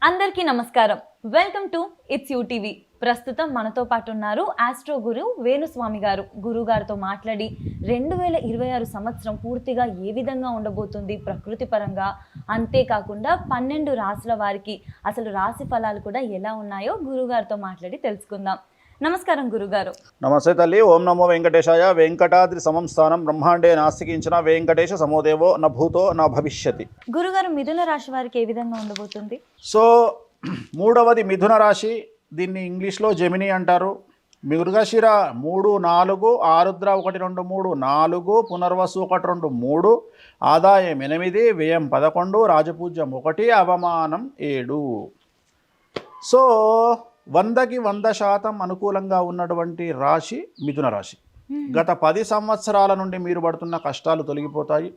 అందరికీ నమస్కారం. Welcome to it's UTV. ప్రస్తుతం మనతో పాటు ఉన్నారు ఆస్ట్రో గురు వేణుస్వామి గారు. గురుగారితో మాట్లాడి 2026 సంవత్సరం పూర్తిగా ఏ విధంగా ఉండబోతుంది ప్రకృతి పరంగా, అంతేకాకుండా 12 రాశుల వారికి అసలు రాశి ఫలాలు కూడా ఎలా ఉన్నాయో గురుగారితో మాట్లాడి తెలుసుకుందాం. నమస్కారం గురుగారు. నమస్తే తల్లి. ఓం నమో వెంకటేశాయ. వెంకటాద్రి సమం స్థానం బ్రహ్మాండే నాస్తికించిన వెంకటేశ సమోదేవో న భూతో నా భవిష్యతి. గురుగారు, మిథున రాశి వారికి ఏ విధంగా ఉండబోతుంది? సో మూడవది మిథున రాశి. దీన్ని ఇంగ్లీష్లో జెమిని అంటారు. మృగశిర 3, 4, ఆరుద్ర 1, 2, 3, 4, పునర్వసు 1, 2, 3, ఆదాయం 8, వ్యయం 11, రాజపూజ్యం 1, అవమానం 7. సో 100కి 100% అనుకూలంగా ఉన్నటువంటి రాశి మిథున రాశి. గత 10 సంవత్సరాల నుండి మీరు పడుతున్న కష్టాలు తొలగిపోతాయి.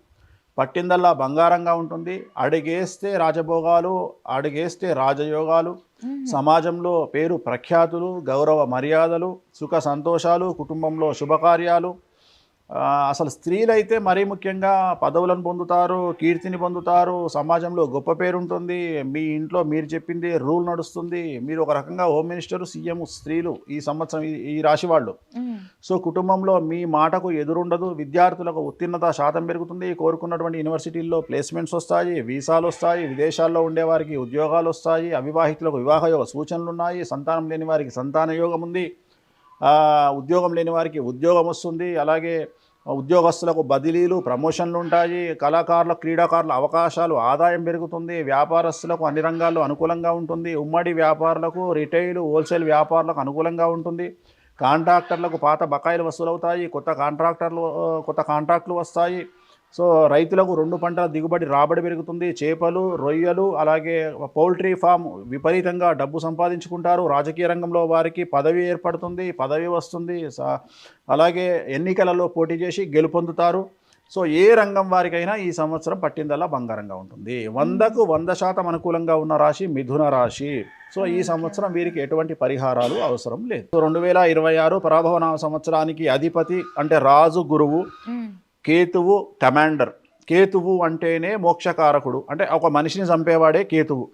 పట్టిందల్లా బంగారంగా ఉంటుంది. అడిగేస్తే రాజభోగాలు, అడిగేస్తే రాజయోగాలు, సమాజంలో పేరు ప్రఖ్యాతులు, గౌరవ మర్యాదలు, సుఖ సంతోషాలు, కుటుంబంలో శుభకార్యాలు. అసలు స్త్రీలైతే మరీ ముఖ్యంగా పదవులను పొందుతారు, కీర్తిని పొందుతారు, సమాజంలో గొప్ప పేరు ఉంటుంది. మీ ఇంట్లో మీరు చెప్పింది రూల్ నడుస్తుంది. మీరు ఒక రకంగా హోమ్ మినిస్టర్, సీఎం స్త్రీలు ఈ సంవత్సరం ఈ రాశి వాళ్ళు. సో కుటుంబంలో మీ మాటకు ఎదురుండదు. విద్యార్థులకు ఉత్తీర్ణత శాతం పెరుగుతుంది. కోరుకున్నటువంటి యూనివర్సిటీల్లో ప్లేస్మెంట్స్ వస్తాయి, వీసాలు వస్తాయి, విదేశాల్లో ఉండేవారికి ఉద్యోగాలు వస్తాయి, అవివాహితులకు వివాహయోగ సూచనలు ఉన్నాయి, సంతానం లేని వారికి సంతాన యోగం ఉంది, ఉద్యోగం లేని వారికి ఉద్యోగం వస్తుంది, అలాగే ఉద్యోగస్తులకు బదిలీలు, ప్రమోషన్లు ఉంటాయి, కళాకారుల క్రీడాకారుల అవకాశాలు, ఆదాయం పెరుగుతుంది, వ్యాపారస్తులకు అన్ని రంగాల్లో అనుకూలంగా ఉంటుంది, ఉమ్మడి వ్యాపారులకు, రిటైల్, హోల్సేల్ వ్యాపారులకు అనుకూలంగా ఉంటుంది, కాంట్రాక్టర్లకు పాత బకాయిలు వసూలవుతాయి, కొత్త కాంట్రాక్టులు వస్తాయి. సో రైతులకు 2 పంటల దిగుబడి రాబడి పెరుగుతుంది. చేపలు, రొయ్యలు, అలాగే పౌల్ట్రీ ఫామ్ విపరీతంగా డబ్బు సంపాదించుకుంటారు. రాజకీయ రంగంలో వారికి పదవి ఏర్పడుతుంది, పదవి వస్తుంది. అలాగే ఎన్నికలలో పోటీ చేసి గెలుపొందుతారు. సో ఏ రంగం వారికైనా ఈ సంవత్సరం పట్టిందల్లా బంగారంగా ఉంటుంది. 100కు 100% అనుకూలంగా ఉన్న రాశి మిథున రాశి. సో ఈ సంవత్సరం వీరికి ఎటువంటి పరిహారాలు అవసరం లేదు. 2026 పరాభవనామ సంవత్సరానికి అధిపతి అంటే రాజు గురువు, కేతువు కమాండర్. కేతువు అంటేనే మోక్షకారకుడు, అంటే ఒక మనిషిని చంపేవాడే కేతువు.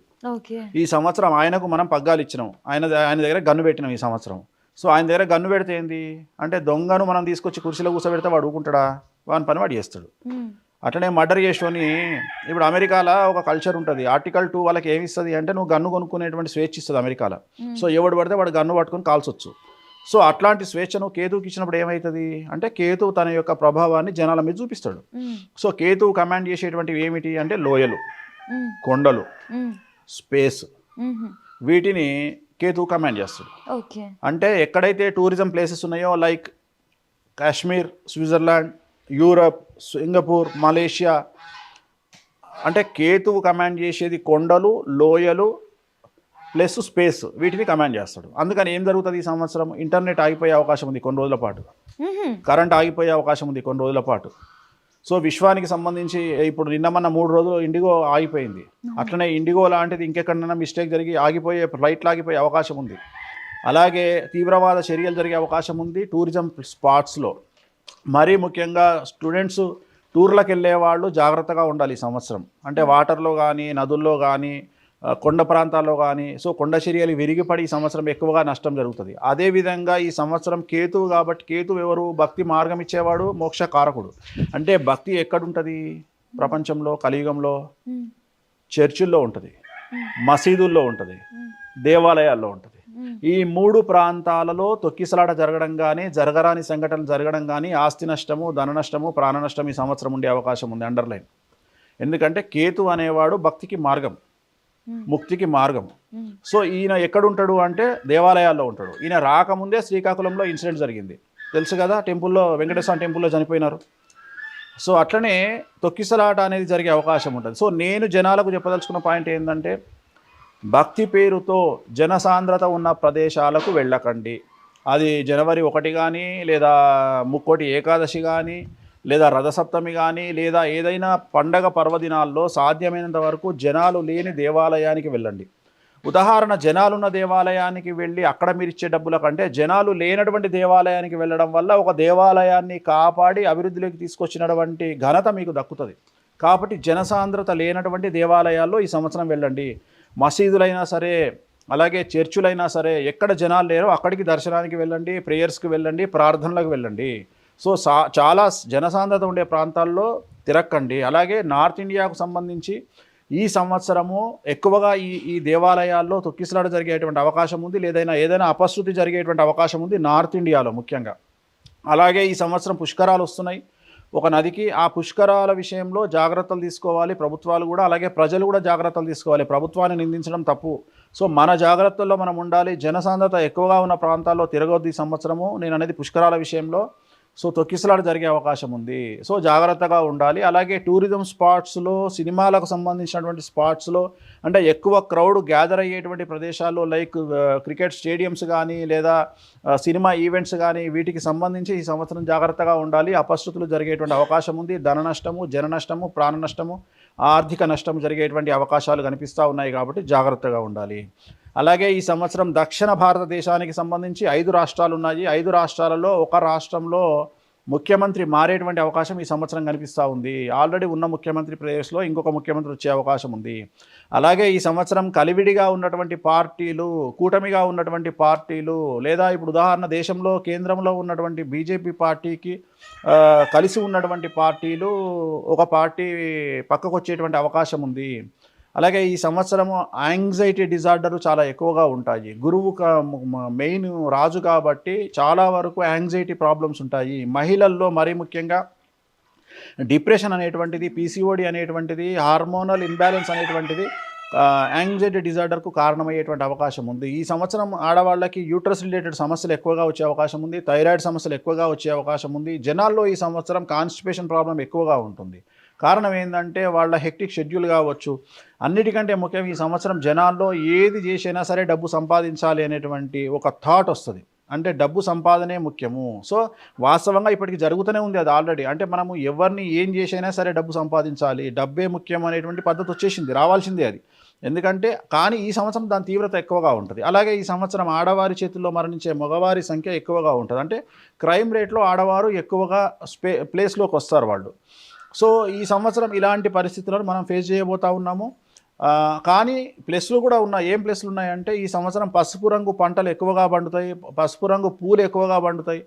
ఈ సంవత్సరం ఆయనకు మనం పగ్గాలు ఇచ్చినాం, ఆయన దగ్గర గన్ను పెట్టినాం ఈ సంవత్సరం. సో ఆయన దగ్గర గన్ను పెడితే ఏంది అంటే, దొంగను మనం తీసుకొచ్చి కుర్చీలో కూర్చోబెడితే వాడు ఊకుంటాడా? వాని పని వాడు చేస్తాడు. అట్లనే మర్డర్ చేసుకొని, ఇప్పుడు అమెరికాలో ఒక కల్చర్ ఉంటుంది. ఆర్టికల్ 2 వాళ్ళకి ఏమి ఇస్తుంది అంటే, నువ్వు గన్ను కొనుక్కునేటువంటి స్వేచ్ఛ ఇస్తుంది అమెరికాలో. సో ఎవడు పడితే వాడు గన్ను పట్టుకొని కాల్చొచ్చు. సో అట్లాంటి స్వేచ్ఛను కేతువుకి ఇచ్చినప్పుడు ఏమవుతుంది అంటే, కేతువు తన యొక్క ప్రభావాన్ని జనాల మీద చూపిస్తాడు. సో కేతువు కమాండ్ చేసేటువంటివి ఏమిటి అంటే, లోయలు, కొండలు, స్పేస్, వీటిని కేతువు కమాండ్ చేస్తాడు. అంటే ఎక్కడైతే టూరిజం ప్లేసెస్ ఉన్నాయో, like Kashmir, Switzerland, Europe, Singapore, Malaysia, అంటే కేతువు కమాండ్ చేసేది కొండలు, లోయలు ప్లస్ స్పేస్, వీటిని కమాండ్ చేస్తాడు. అందుకని ఏం జరుగుతుంది ఈ సంవత్సరం? ఇంటర్నెట్ ఆగిపోయే అవకాశం ఉంది కొన్ని రోజుల పాటు, కరెంట్ ఆగిపోయే అవకాశం ఉంది కొన్ని రోజుల పాటు. సో విశ్వానికి సంబంధించి ఇప్పుడు నిన్న 3 రోజులు ఇండిగో ఆగిపోయింది. అట్లనే ఇండిగో లాంటిది ఇంకెక్కడైనా మిస్టేక్ జరిగి ఆగిపోయే ఫ్లైట్లు ఆగిపోయే అవకాశం ఉంది. అలాగే తీవ్రవాద చర్యలు జరిగే అవకాశం ఉంది టూరిజం స్పాట్స్లో. మరీ ముఖ్యంగా స్టూడెంట్స్ టూర్లకు వెళ్ళే వాళ్ళు జాగ్రత్తగా ఉండాలి ఈ సంవత్సరం. అంటే వాటర్లో కానీ, నదుల్లో కానీ, కొండ ప్రాంతాల్లో కానీ. సో కొండ చర్యలు విరిగిపడి ఈ సంవత్సరం ఎక్కువగా నష్టం జరుగుతుంది. అదేవిధంగా ఈ సంవత్సరం కేతువు కాబట్టి, కేతువు ఎవరు? భక్తి మార్గం ఇచ్చేవాడు, మోక్షకారకుడు. అంటే భక్తి ఎక్కడుంటుంది ప్రపంచంలో? కలియుగంలో చర్చిల్లో ఉంటుంది, మసీదుల్లో ఉంటుంది, దేవాలయాల్లో ఉంటుంది. ఈ 3 ప్రాంతాలలో తొక్కిసలాట జరగడం కానీ, జరగరాని సంఘటనలు జరగడం కానీ, ఆస్తి నష్టము, ధన నష్టము, ప్రాణ నష్టం ఈ సంవత్సరం ఉండే అవకాశం ఉంది. అండర్లైన్. ఎందుకంటే కేతు అనేవాడు భక్తికి మార్గం, ముక్తికి మార్గం. సో ఈయన ఎక్కడుంటాడు అంటే దేవాలయాల్లో ఉంటాడు. ఈయన రాకముందే శ్రీకాకుళంలో ఇన్సిడెంట్ జరిగింది, తెలుసు కదా, టెంపుల్లో, వెంకటేశ్వర టెంపుల్లో చనిపోయినారు. సో అట్లనే తొక్కిసలాట అనేది జరిగే అవకాశం ఉంటుంది. సో నేను జనాలకు చెప్పదలుచుకున్న పాయింట్ ఏంటంటే, భక్తి పేరుతో జనసాంద్రత ఉన్న ప్రదేశాలకు వెళ్ళకండి. అది జనవరి 1 కానీ, లేదా ముక్కోటి ఏకాదశి కానీ, లేదా రథసప్తమి కానీ, లేదా ఏదైనా పండగ పర్వదినాల్లో సాధ్యమైనంత వరకు జనాలు లేని దేవాలయానికి వెళ్ళండి. ఉదాహరణ, జనాలున్న దేవాలయానికి వెళ్ళి అక్కడ మీరు ఇచ్చే డబ్బుల కంటే జనాలు లేనటువంటి దేవాలయానికి వెళ్ళడం వల్ల ఒక దేవాలయాన్ని కాపాడి అభివృద్ధిలోకి తీసుకొచ్చినటువంటి ఘనత మీకు దక్కుతుంది. కాబట్టి జనసాంద్రత లేనటువంటి దేవాలయాల్లో ఈ సంవత్సరం వెళ్ళండి. మసీదులైనా సరే, అలాగే చర్చులైనా సరే, ఎక్కడ జనాలు లేరో అక్కడికి దర్శనానికి వెళ్ళండి, ప్రేయర్స్కి వెళ్ళండి, ప్రార్థనలకు వెళ్ళండి. సో చాలా జనసాంద్రత ఉండే ప్రాంతాల్లో తిరక్కండి. అలాగే నార్త్ ఇండియాకు సంబంధించి ఈ సంవత్సరము ఎక్కువగా ఈ దేవాలయాల్లో తొక్కిసలాట జరిగేటువంటి అవకాశం ఉంది, ఏదైనా అపశృతి జరిగేటువంటి అవకాశం ఉంది నార్త్ ఇండియాలో ముఖ్యంగా. అలాగే ఈ సంవత్సరం పుష్కరాలు వస్తున్నాయి ఒక నదికి. ఆ పుష్కరాల విషయంలో జాగ్రత్తలు తీసుకోవాలి ప్రభుత్వాలు కూడా, అలాగే ప్రజలు కూడా జాగ్రత్తలు తీసుకోవాలి. ప్రభుత్వాన్ని నిందించడం తప్పు. సో మన జాగ్రత్తల్లో మనం ఉండాలి. జనసాంద్రత ఎక్కువగా ఉన్న ప్రాంతాల్లో తిరగొద్దు ఈ సంవత్సరము. నేను అనేది పుష్కరాల విషయంలో. సో తొక్కిసలాట జరిగే అవకాశం ఉంది. సో జాగ్రత్తగా ఉండాలి. అలాగే టూరిజం స్పాట్స్లో, సినిమాలకు సంబంధించినటువంటి స్పాట్స్లో, అంటే ఎక్కువ క్రౌడ్ గ్యాదర్ అయ్యేటువంటి ప్రదేశాల్లో లైక్ క్రికెట్ స్టేడియంస్ కానీ లేదా సినిమా ఈవెంట్స్ కానీ వీటికి సంబంధించి ఈ సంవత్సరం జాగ్రత్తగా ఉండాలి. అపశృతులు జరిగేటువంటి అవకాశం ఉంది. ధన నష్టము, జన నష్టము, ప్రాణ నష్టము, ఆర్థిక నష్టం జరిగేటువంటి అవకాశాలు కనిపిస్తూ ఉన్నాయి కాబట్టి జాగ్రత్తగా ఉండాలి. అలాగే ఈ సంవత్సరం దక్షిణ భారతదేశానికి సంబంధించి 5 రాష్ట్రాలు ఉన్నాయి. 5 రాష్ట్రాలలో ఒక రాష్ట్రంలో ముఖ్యమంత్రి మారేటువంటి అవకాశం ఈ సంవత్సరం కనిపిస్తూ ఉంది. ఆల్రెడీ ఉన్న ముఖ్యమంత్రి ప్లేస్లో ఇంకొక ముఖ్యమంత్రి వచ్చే అవకాశం ఉంది. అలాగే ఈ సంవత్సరం కలివిడిగా ఉన్నటువంటి పార్టీలు, కూటమిగా ఉన్నటువంటి పార్టీలు, లేదా ఇప్పుడు ఉదాహరణ దేశంలో కేంద్రంలో ఉన్నటువంటి బీజేపీ పార్టీకి కలిసి ఉన్నటువంటి పార్టీలు ఒక పార్టీ పక్కకు వచ్చేటువంటి అవకాశం ఉంది. అలాగే ఈ సంవత్సరము యాంగ్జైటీ డిజార్డర్ చాలా ఎక్కువగా ఉంటాయి. గురువు మెయిన్ రాజు కాబట్టి చాలా వరకు యాంగ్జైటీ ప్రాబ్లమ్స్ ఉంటాయి. మహిళల్లో మరీ ముఖ్యంగా డిప్రెషన్ అనేటువంటిది, పీసీఓడి అనేటువంటిది, హార్మోనల్ ఇంబ్యాలెన్స్ అనేటువంటిది యాంగ్జైటీ డిజార్డర్కు కారణమయ్యేటువంటి అవకాశం ఉంది. ఈ సంవత్సరం ఆడవాళ్ళకి యూట్రస్ రిలేటెడ్ సమస్యలు ఎక్కువగా వచ్చే అవకాశం ఉంది. థైరాయిడ్ సమస్యలు ఎక్కువగా వచ్చే అవకాశం ఉంది. జనాల్లో ఈ సంవత్సరం కాన్స్టిపేషన్ ప్రాబ్లం ఎక్కువగా ఉంటుంది. కారణం ఏంటంటే వాళ్ళ హెక్టిక్ షెడ్యూల్ కావచ్చు. అన్నిటికంటే ముఖ్యం ఈ సంవత్సరం జనాల్లో ఏది చేసైనా సరే డబ్బు సంపాదించాలి అనేటువంటి ఒక థాట్ వస్తుంది. అంటే డబ్బు సంపాదనే ముఖ్యము. సో వాస్తవంగా ఇప్పటికి జరుగుతూనే ఉంది అది ఆల్రెడీ. అంటే మనము ఎవరిని ఏం చేసైనా సరే డబ్బు సంపాదించాలి, డబ్బే ముఖ్యం అనేటువంటి పద్ధతి వచ్చేసింది, రావాల్సిందే అది. ఎందుకంటే కానీ ఈ సంవత్సరం దాని తీవ్రత ఎక్కువగా ఉంటుంది. అలాగే ఈ సంవత్సరం ఆడవారి చేతుల్లో మరణించే మగవారి సంఖ్య ఎక్కువగా ఉంటుంది. అంటే క్రైమ్ రేట్లో ఆడవారు ఎక్కువగా ప్లేస్లోకి వస్తారు వాళ్ళు. సో ఈ సంవత్సరం ఇలాంటి పరిస్థితులను మనం ఫేస్ చేయబోతూ ఉన్నాము. కానీ ప్లస్లు కూడా ఉన్నాయి. ఏం ప్లస్లు ఉన్నాయంటే ఈ సంవత్సరం పసుపు రంగు పంటలు ఎక్కువగా పండుతాయి, పసుపు రంగు పూలు ఎక్కువగా పండుతాయి.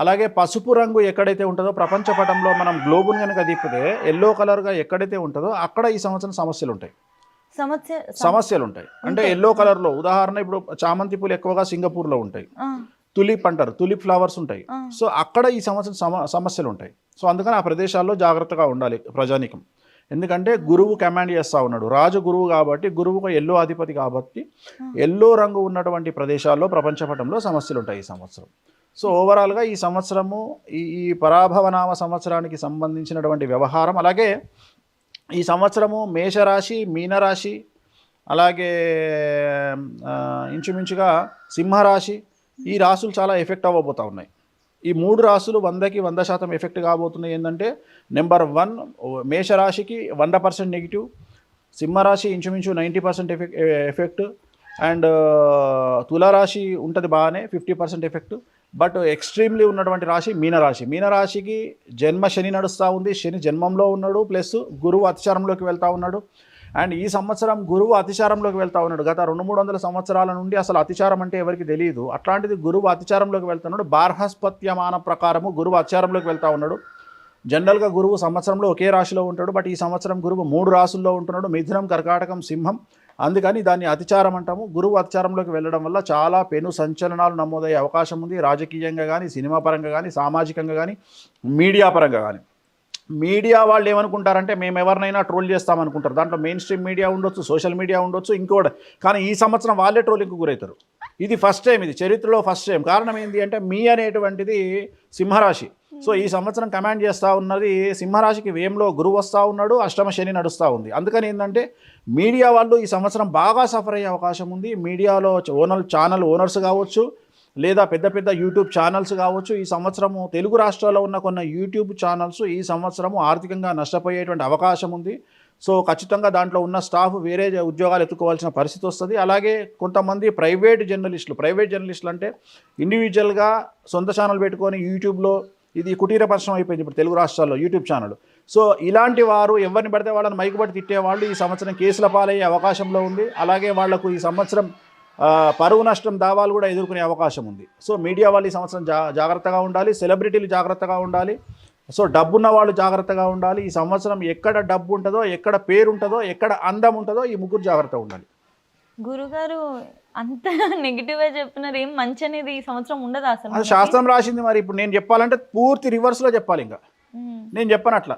అలాగే పసుపు రంగు ఎక్కడైతే ఉంటుందో ప్రపంచ పటంలో మనం గ్లోబుని కనుక తిప్పితే ఎల్లో కలర్గా ఎక్కడైతే ఉంటుందో అక్కడ ఈ సంవత్సరం సమస్యలు ఉంటాయి. ఉంటాయి అంటే ఎల్లో కలర్లో ఉదాహరణ ఇప్పుడు చామంతి పూలు ఎక్కువగా సింగపూర్లో ఉంటాయి. తులిప్ అంటారు, తులిప్ ఫ్లవర్స్ ఉంటాయి. సో అక్కడ ఈ సంవత్సరం సమస్యలు ఉంటాయి. సో అందుకని ఆ ప్రదేశాల్లో జాగ్రత్తగా ఉండాలి ప్రజానీకం. ఎందుకంటే గురువు కమాండ్ చేస్తూ ఉన్నాడు, రాజు గురువు కాబట్టి, గురువుకు ఎల్లో అధిపతి కాబట్టి ఎల్లో రంగు ఉన్నటువంటి ప్రదేశాల్లో ప్రపంచపటంలో సమస్యలు ఉంటాయి ఈ సంవత్సరం. సో ఓవరాల్గా ఈ సంవత్సరము ఈ పరాభవనామ సంవత్సరానికి సంబంధించినటువంటి వ్యవహారం. అలాగే ఈ సంవత్సరము మేషరాశి, మీనరాశి, అలాగే ఇంచుమించుగా సింహరాశి, ఈ రాశులు చాలా ఎఫెక్ట్ అవ్వబోతూ ఉన్నాయి. ఈ 3 రాశులు 100కి 100% ఎఫెక్ట్ కాబోతున్నాయి. ఏంటంటే నెంబర్ 1 మేషరాశికి 100% నెగిటివ్, సింహరాశి ఇంచుమించు 90% ఎఫెక్ట్, అండ్ తులారాశి ఉంటుంది బాగానే 50% ఎఫెక్ట్. బట్ ఎక్స్ట్రీమ్లీ ఉన్నటువంటి రాశి మీనరాశి. మీనరాశికి జన్మ శని నడుస్తూ ఉంది, శని జన్మంలో ఉన్నాడు, ప్లస్ గురువు అతిచారంలోకి వెళ్తూ ఉన్నాడు. అండ్ ఈ సంవత్సరం గురువు అతిచారంలోకి వెళ్తూ ఉన్నాడు. గత 200-300 సంవత్సరాల నుండి అసలు అతిచారం అంటే ఎవరికి తెలియదు. అట్లాంటిది గురువు అతిచారంలోకి వెళ్తున్నాడు. బార్హస్పత్యమాన ప్రకారము గురువు అతిచారంలోకి వెళ్తూ ఉన్నాడు. జనరల్గా గురువు సంవత్సరంలో ఒకే రాశిలో ఉంటాడు. బట్ ఈ సంవత్సరం గురువు 3 రాశుల్లో ఉంటున్నాడు, మిథునం, కర్కాటకం, సింహం. అందుకని దాన్ని అతిచారం అంటాము. గురువు అతిచారంలోకి వెళ్ళడం వల్ల చాలా పెను సంచలనాలు నమోదయ్యే అవకాశం ఉంది. రాజకీయంగా కానీ, సినిమా పరంగా కానీ, సామాజికంగా కానీ, మీడియా పరంగా కానీ. మీడియా వాళ్ళు ఏమనుకుంటారంటే మేము ఎవరినైనా ట్రోల్ చేస్తామనుకుంటారు. దాంట్లో మెయిన్ స్ట్రీమ్ మీడియా ఉండొచ్చు, సోషల్ మీడియా ఉండొచ్చు, ఇంకోటి. కానీ ఈ సంవత్సరం వాళ్ళే ట్రోలింగ్కు గురవుతారు. ఇది ఫస్ట్ టైం, ఇది చరిత్రలో ఫస్ట్ టైం. కారణం ఏంటి అంటే మీ అనేటువంటిది సింహరాశి. సో ఈ సంవత్సరం కమాండ్ చేస్తూ ఉన్నది సింహరాశికి. వ్యయంలో గురువు వస్తూ ఉన్నాడు, అష్టమ శని నడుస్తూ ఉంది. అందుకని ఏంటంటే మీడియా వాళ్ళు ఈ సంవత్సరం బాగా సఫర్ అయ్యే అవకాశం ఉంది. మీడియాలో ఛానల్ ఓనర్స్ కావచ్చు, లేదా పెద్ద పెద్ద యూట్యూబ్ ఛానల్స్ కావచ్చు. ఈ సంవత్సరము తెలుగు రాష్ట్రాల్లో ఉన్న కొన్ని యూట్యూబ్ ఛానల్స్ ఈ సంవత్సరము ఆర్థికంగా నష్టపోయేటువంటి అవకాశం ఉంది. సో ఖచ్చితంగా దాంట్లో ఉన్న స్టాఫ్ వేరే ఉద్యోగాలు ఎత్తుకోవాల్సిన పరిస్థితి వస్తుంది. అలాగే కొంతమంది ప్రైవేట్ జర్నలిస్టులు అంటే ఇండివిజువల్గా సొంత ఛానల్ పెట్టుకొని యూట్యూబ్లో, ఇది కుటీర పరిశ్రమ అయిపోయింది ఇప్పుడు తెలుగు రాష్ట్రాల్లో యూట్యూబ్ ఛానల్. సో ఇలాంటి వారు ఎవరిని పడితే వాళ్ళని మైకు పట్టి తిట్టేవాళ్ళు ఈ సంవత్సరం కేసుల పాలయ్యే అవకాశంలో ఉంది. అలాగే వాళ్లకు ఈ సంవత్సరం పరువు నష్టం దావాలు కూడా ఎదుర్కొనే అవకాశం ఉంది. సో మీడియా వాళ్ళు ఈ సంవత్సరం జాగ్రత్తగా ఉండాలి, సెలబ్రిటీలు జాగ్రత్తగా ఉండాలి, సో డబ్బున్న వాళ్ళు జాగ్రత్తగా ఉండాలి. ఈ సంవత్సరం ఎక్కడ డబ్బు ఉంటుందో, ఎక్కడ పేరు ఉంటుందో, ఎక్కడ అందం ఉంటుందో ఈ ముగ్గురు జాగ్రత్తగా ఉండాలి. గురుగారు అంత నెగిటివ్గా చెప్పినారు, ఏం మంచి అనేది ఈ సంవత్సరం ఉండదు అసలు. అది శాస్త్రం రాసింది. మరి ఇప్పుడు నేను చెప్పాలంటే పూర్తి రివర్స్లో చెప్పాలి. ఇంకా నేను చెప్పను అట్లా.